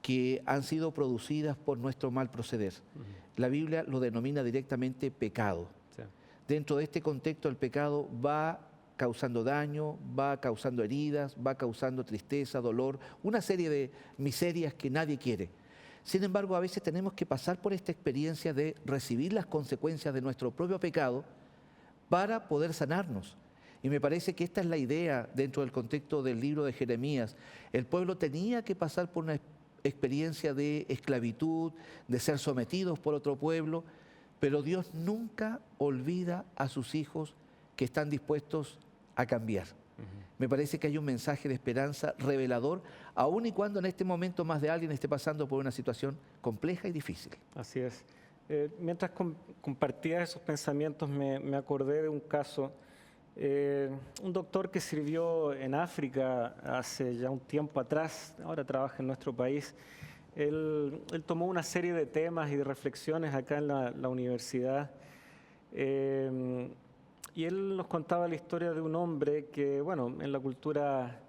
que han sido producidas por nuestro mal proceder. La Biblia lo denomina directamente pecado. Dentro de este contexto, el pecado va causando daño, va causando heridas, va causando tristeza, dolor, una serie de miserias que nadie quiere. Sin embargo, a veces tenemos que pasar por esta experiencia de recibir las consecuencias de nuestro propio pecado para poder sanarnos. Y me parece que esta es la idea dentro del contexto del libro de Jeremías. El pueblo tenía que pasar por una experiencia de esclavitud, de ser sometidos por otro pueblo, pero Dios nunca olvida a sus hijos que están dispuestos a cambiar. Me parece que hay un mensaje de esperanza revelador, aun y cuando en este momento más de alguien esté pasando por una situación compleja y difícil. Así es. Mientras compartía esos pensamientos, me acordé de un caso. Un doctor que sirvió en África hace ya un tiempo atrás, ahora trabaja en nuestro país. Él tomó una serie de temas y de reflexiones acá en la universidad. Y él nos contaba la historia de un hombre que, bueno, en la cultura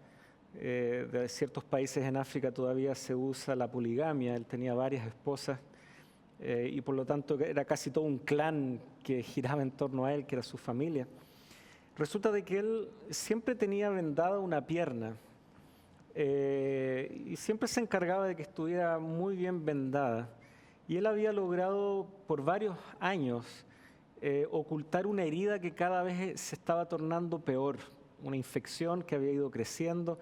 de ciertos países en África todavía se usa la poligamia. Él tenía varias esposas y por lo tanto era casi todo un clan que giraba en torno a él, que era su familia. Resulta de que él siempre tenía vendada una pierna y siempre se encargaba de que estuviera muy bien vendada. Y él había logrado por varios años ocultar una herida que cada vez se estaba tornando peor, una infección que había ido creciendo.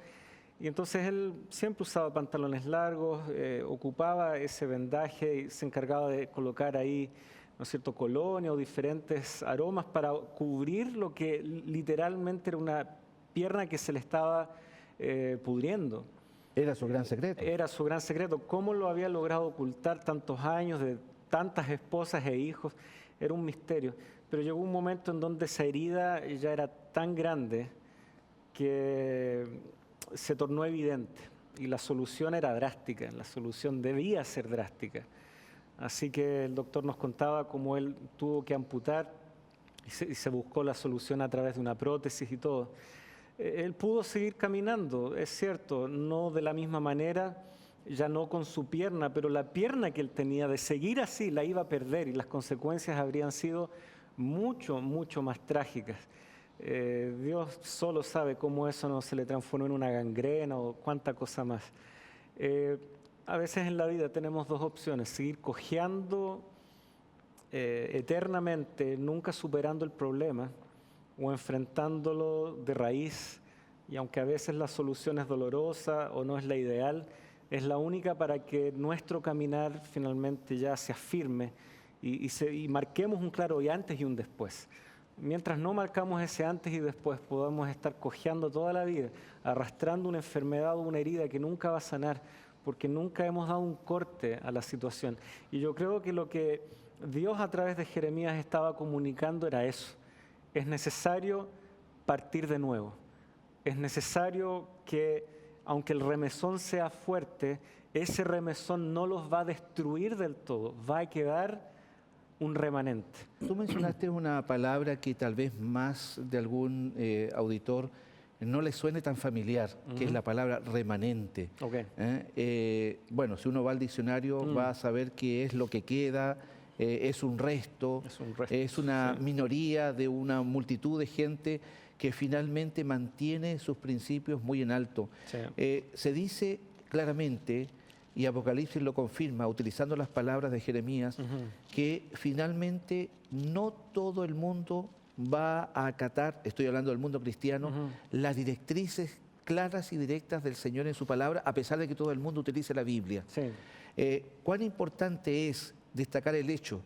Y entonces él siempre usaba pantalones largos, ocupaba ese vendaje y se encargaba de colocar ahí, ¿no es cierto?, colonia o diferentes aromas para cubrir lo que literalmente era una pierna que se le estaba pudriendo. Era su gran secreto. Era su gran secreto. ¿Cómo lo había logrado ocultar tantos años de tantas esposas e hijos? Era un misterio. Pero llegó un momento en donde esa herida ya era tan grande que se tornó evidente. Y la solución era drástica, la solución debía ser drástica. Así que el doctor nos contaba cómo él tuvo que amputar y se buscó la solución a través de una prótesis y todo. Él pudo seguir caminando, es cierto, no de la misma manera, ya no con su pierna, pero la pierna que él tenía de seguir así la iba a perder y las consecuencias habrían sido mucho, mucho más trágicas. Dios solo sabe cómo eso no se le transformó en una gangrena o cuánta cosa más. A veces en la vida tenemos dos opciones, seguir cojeando eternamente, nunca superando el problema, o enfrentándolo de raíz, y aunque a veces la solución es dolorosa o no es la ideal, es la única para que nuestro caminar finalmente ya se afirme y marquemos un claro y antes y un después. Mientras no marcamos ese antes y después, podemos estar cojeando toda la vida, arrastrando una enfermedad o una herida que nunca va a sanar, porque nunca hemos dado un corte a la situación. Y yo creo que lo que Dios a través de Jeremías estaba comunicando era eso. Es necesario partir de nuevo. Es necesario que, aunque el remesón sea fuerte, ese remesón no los va a destruir del todo, va a quedar un remanente. Tú mencionaste una palabra que tal vez más de algún auditor no le suene tan familiar, que es la palabra remanente. Bueno, si uno va al diccionario va a saber qué es lo que queda, es un resto, es una minoría de una multitud de gente que finalmente mantiene sus principios muy en alto. Se dice claramente y Apocalipsis lo confirma, utilizando las palabras de Jeremías, que finalmente no todo el mundo va a acatar, estoy hablando del mundo cristiano, las directrices claras y directas del Señor en su palabra, a pesar de que todo el mundo utilice la Biblia. Sí. Cuán importante es destacar el hecho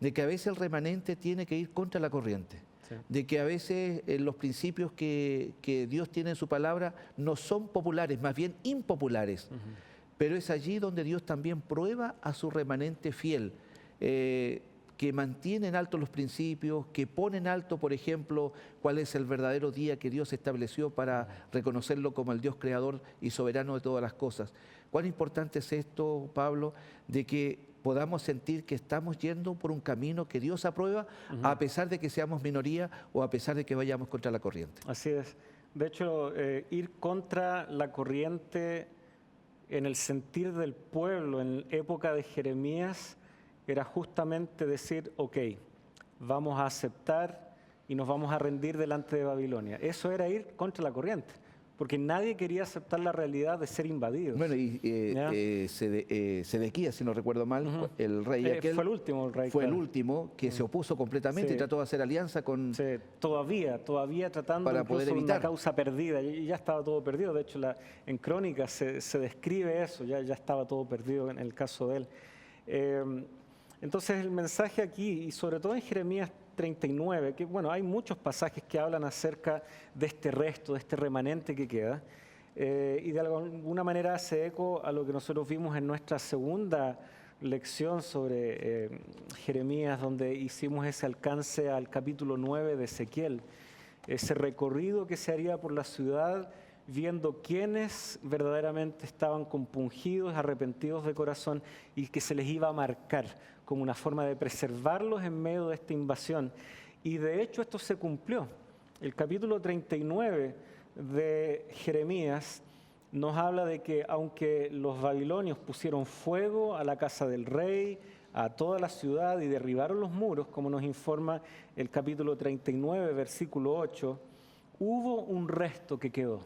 de que a veces el remanente tiene que ir contra la corriente, de que a veces los principios que Dios tiene en su palabra no son populares, más bien impopulares, pero es allí donde Dios también prueba a su remanente fiel, que mantiene en alto los principios, que pone en alto, por ejemplo, cuál es el verdadero día que Dios estableció para reconocerlo como el Dios creador y soberano de todas las cosas. Cuán importante es esto, Pablo, de que podamos sentir que estamos yendo por un camino que Dios aprueba, a pesar de que seamos minoría o a pesar de que vayamos contra la corriente. Así es. De hecho, ir contra la corriente en el sentir del pueblo en época de Jeremías era justamente decir, ok, vamos a aceptar y nos vamos a rendir delante de Babilonia. Eso era ir contra la corriente, porque nadie quería aceptar la realidad de ser invadidos. Bueno, y Sedequías, si no recuerdo mal, el rey aquel... Fue el último rey. Fue el último que se opuso completamente y trató de hacer alianza con... Todavía tratando para poder incluso evitar una causa perdida. Y ya estaba todo perdido. De hecho, en Crónicas se describe eso. Ya estaba todo perdido en el caso de él. Entonces el mensaje aquí, y sobre todo en Jeremías 39, que bueno, hay muchos pasajes que hablan acerca de este resto, de este remanente que queda, y de alguna manera hace eco a lo que nosotros vimos en nuestra segunda lección sobre Jeremías, donde hicimos ese alcance al capítulo 9 de Ezequiel, ese recorrido que se haría por la ciudad, viendo quiénes verdaderamente estaban compungidos, arrepentidos de corazón y que se les iba a marcar como una forma de preservarlos en medio de esta invasión. Y de hecho esto se cumplió. El capítulo 39 de Jeremías nos habla de que aunque los babilonios pusieron fuego a la casa del rey, a toda la ciudad y derribaron los muros, como nos informa el capítulo 39, versículo 8, hubo un resto que quedó.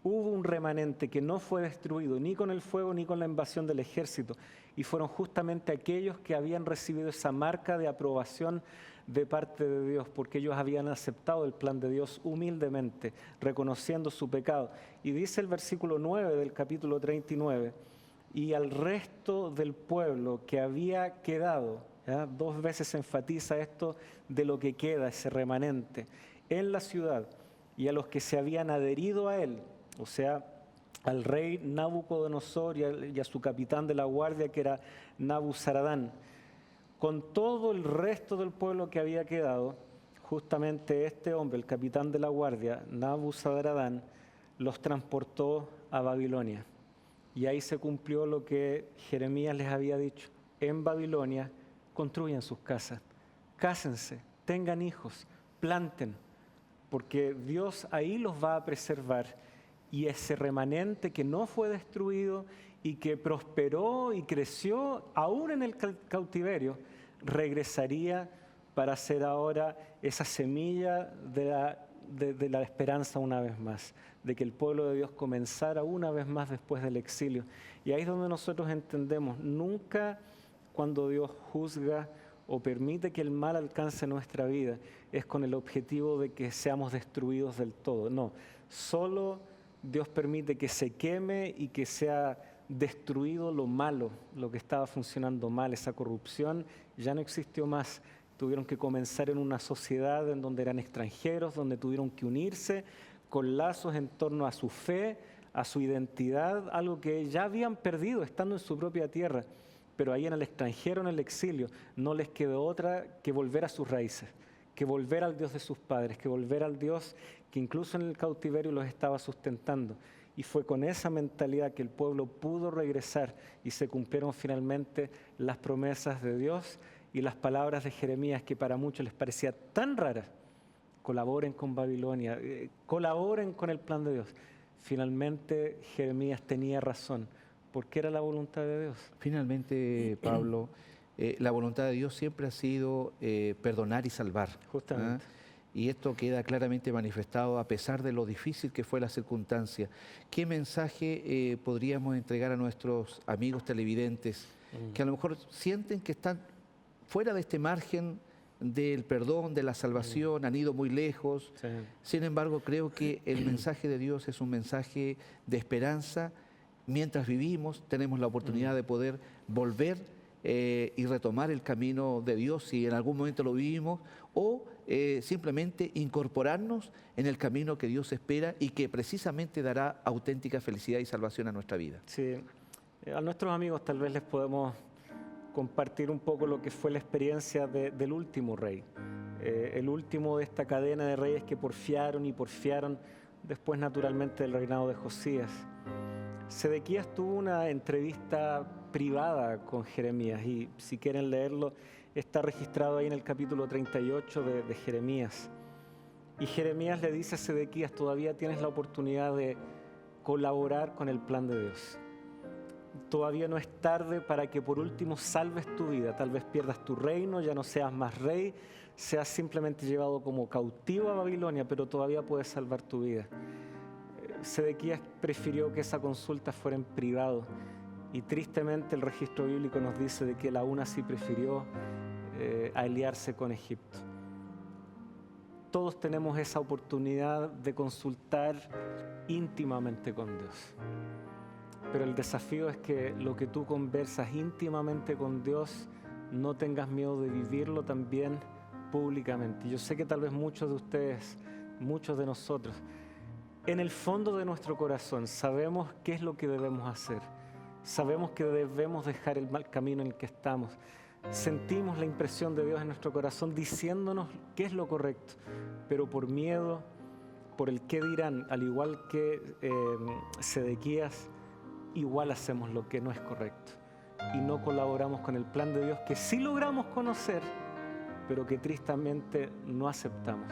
Hubo un remanente que no fue destruido ni con el fuego ni con la invasión del ejército, y fueron justamente aquellos que habían recibido esa marca de aprobación de parte de Dios, porque ellos habían aceptado el plan de Dios humildemente, reconociendo su pecado. Y dice el versículo 9 del capítulo 39, y al resto del pueblo que había quedado, ¿ya? 2 veces se enfatiza esto de lo que queda, ese remanente, en la ciudad, y a los que se habían adherido a él, o sea, al rey Nabucodonosor y a su capitán de la guardia, que era Nabuzaradán, con todo el resto del pueblo que había quedado, justamente este hombre, el capitán de la guardia, Nabuzaradán, los transportó a Babilonia. Y ahí se cumplió lo que Jeremías les había dicho. En Babilonia construyan sus casas, cásense, tengan hijos, planten, porque Dios ahí los va a preservar. Y ese remanente que no fue destruido y que prosperó y creció aún en el cautiverio, regresaría para ser ahora esa semilla de la esperanza una vez más, de que el pueblo de Dios comenzara una vez más después del exilio. Y ahí es donde nosotros entendemos, nunca cuando Dios juzga o permite que el mal alcance nuestra vida, es con el objetivo de que seamos destruidos del todo. No, solo Dios permite que se queme y que sea destruido lo malo, lo que estaba funcionando mal, esa corrupción ya no existió más. Tuvieron que comenzar en una sociedad en donde eran extranjeros, donde tuvieron que unirse con lazos en torno a su fe, a su identidad, algo que ya habían perdido estando en su propia tierra. Pero ahí en el extranjero, en el exilio, no les quedó otra que volver a sus raíces, que volver al Dios de sus padres, que volver al Dios que incluso en el cautiverio los estaba sustentando. Y fue con esa mentalidad que el pueblo pudo regresar y se cumplieron finalmente las promesas de Dios y las palabras de Jeremías, que para muchos les parecía tan raras. Colaboren con Babilonia, colaboren con el plan de Dios. Finalmente Jeremías tenía razón, porque era la voluntad de Dios. Finalmente, Pablo, la voluntad de Dios siempre ha sido perdonar y salvar. Justamente. y esto queda claramente manifestado a pesar de lo difícil que fue la circunstancia. ¿Qué mensaje podríamos entregar a nuestros amigos televidentes que a lo mejor sienten que están fuera de este margen del perdón, de la salvación, han ido muy lejos? Sí. Sin embargo, creo que el mensaje de Dios es un mensaje de esperanza. Mientras vivimos, tenemos la oportunidad de poder volver y retomar el camino de Dios si en algún momento lo vivimos, o simplemente incorporarnos en el camino que Dios espera y que precisamente dará auténtica felicidad y salvación a nuestra vida. Sí, a nuestros amigos tal vez les podemos compartir un poco lo que fue la experiencia del último rey, el último de esta cadena de reyes que porfiaron y porfiaron después naturalmente del reinado de Josías. Sedequías tuvo una entrevista privada con Jeremías y si quieren leerlo está registrado ahí en el capítulo 38 de Jeremías. Y Jeremías le dice a Sedequías: todavía tienes la oportunidad de colaborar con el plan de Dios. Todavía no es tarde para que por último salves tu vida. Tal vez pierdas tu reino, ya no seas más rey, seas simplemente llevado como cautivo a Babilonia, pero todavía puedes salvar tu vida. Sedequías prefirió que esa consulta fuera en privado y tristemente el registro bíblico nos dice de que él aún así prefirió aliarse con Egipto. Todos tenemos esa oportunidad de consultar íntimamente con Dios. Pero el desafío es que lo que tú conversas íntimamente con Dios, no tengas miedo de vivirlo también públicamente. Yo sé que tal vez muchos de ustedes, muchos de nosotros, en el fondo de nuestro corazón sabemos qué es lo que debemos hacer. Sabemos que debemos dejar el mal camino en el que estamos. Sentimos la impresión de Dios en nuestro corazón diciéndonos qué es lo correcto, pero por miedo, por el qué dirán, al igual que Sedequías, igual hacemos lo que no es correcto y no colaboramos con el plan de Dios que sí logramos conocer, pero que tristemente no aceptamos.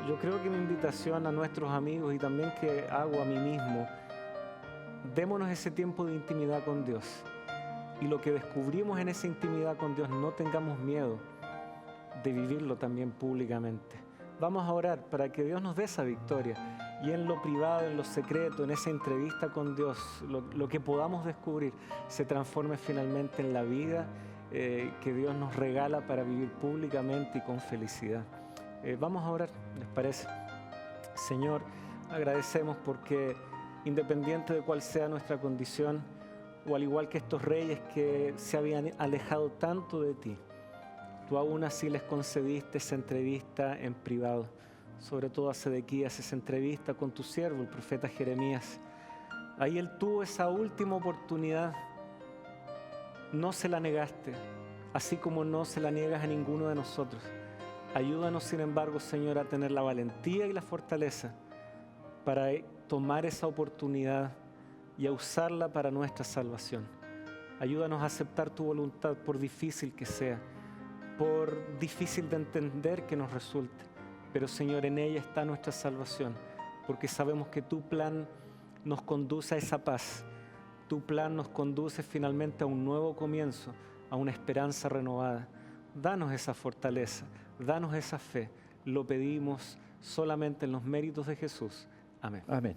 Yo creo que mi invitación a nuestros amigos y también que hago a mí mismo, démonos ese tiempo de intimidad con Dios y lo que descubrimos en esa intimidad con Dios no tengamos miedo de vivirlo también públicamente. Vamos a orar para que Dios nos dé esa victoria y en lo privado, en lo secreto, en esa entrevista con Dios, lo que podamos descubrir se transforme finalmente en la vida que Dios nos regala para vivir públicamente y con felicidad. Vamos a orar, ¿les parece? Señor, agradecemos porque independiente de cuál sea nuestra condición, o al igual que estos reyes que se habían alejado tanto de ti, tú aún así les concediste esa entrevista en privado, sobre todo a Sedequías, esa entrevista con tu siervo, el profeta Jeremías. Ahí él tuvo esa última oportunidad, no se la negaste, así como no se la niegas a ninguno de nosotros. Ayúdanos, sin embargo, Señor, a tener la valentía y la fortaleza para tomar esa oportunidad y a usarla para nuestra salvación. Ayúdanos a aceptar tu voluntad, por difícil que sea, por difícil de entender que nos resulte. Pero, Señor, en ella está nuestra salvación, porque sabemos que tu plan nos conduce a esa paz. Tu plan nos conduce finalmente a un nuevo comienzo, a una esperanza renovada. Danos esa fortaleza, danos esa fe. Lo pedimos solamente en los méritos de Jesús. Amén. Amén.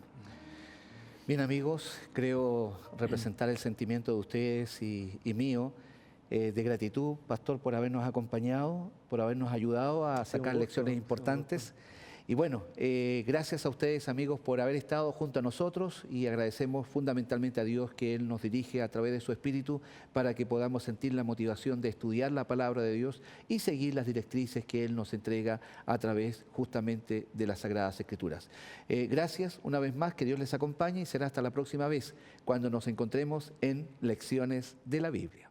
Bien, amigos, creo representar el sentimiento de ustedes y mío de gratitud, Pastor, por habernos acompañado, por habernos ayudado a sacar lecciones importantes. Y bueno, gracias a ustedes, amigos, por haber estado junto a nosotros y agradecemos fundamentalmente a Dios que Él nos dirige a través de su Espíritu para que podamos sentir la motivación de estudiar la palabra de Dios y seguir las directrices que Él nos entrega a través justamente de las Sagradas Escrituras. Gracias una vez más, que Dios les acompañe y será hasta la próxima vez cuando nos encontremos en Lecciones de la Biblia.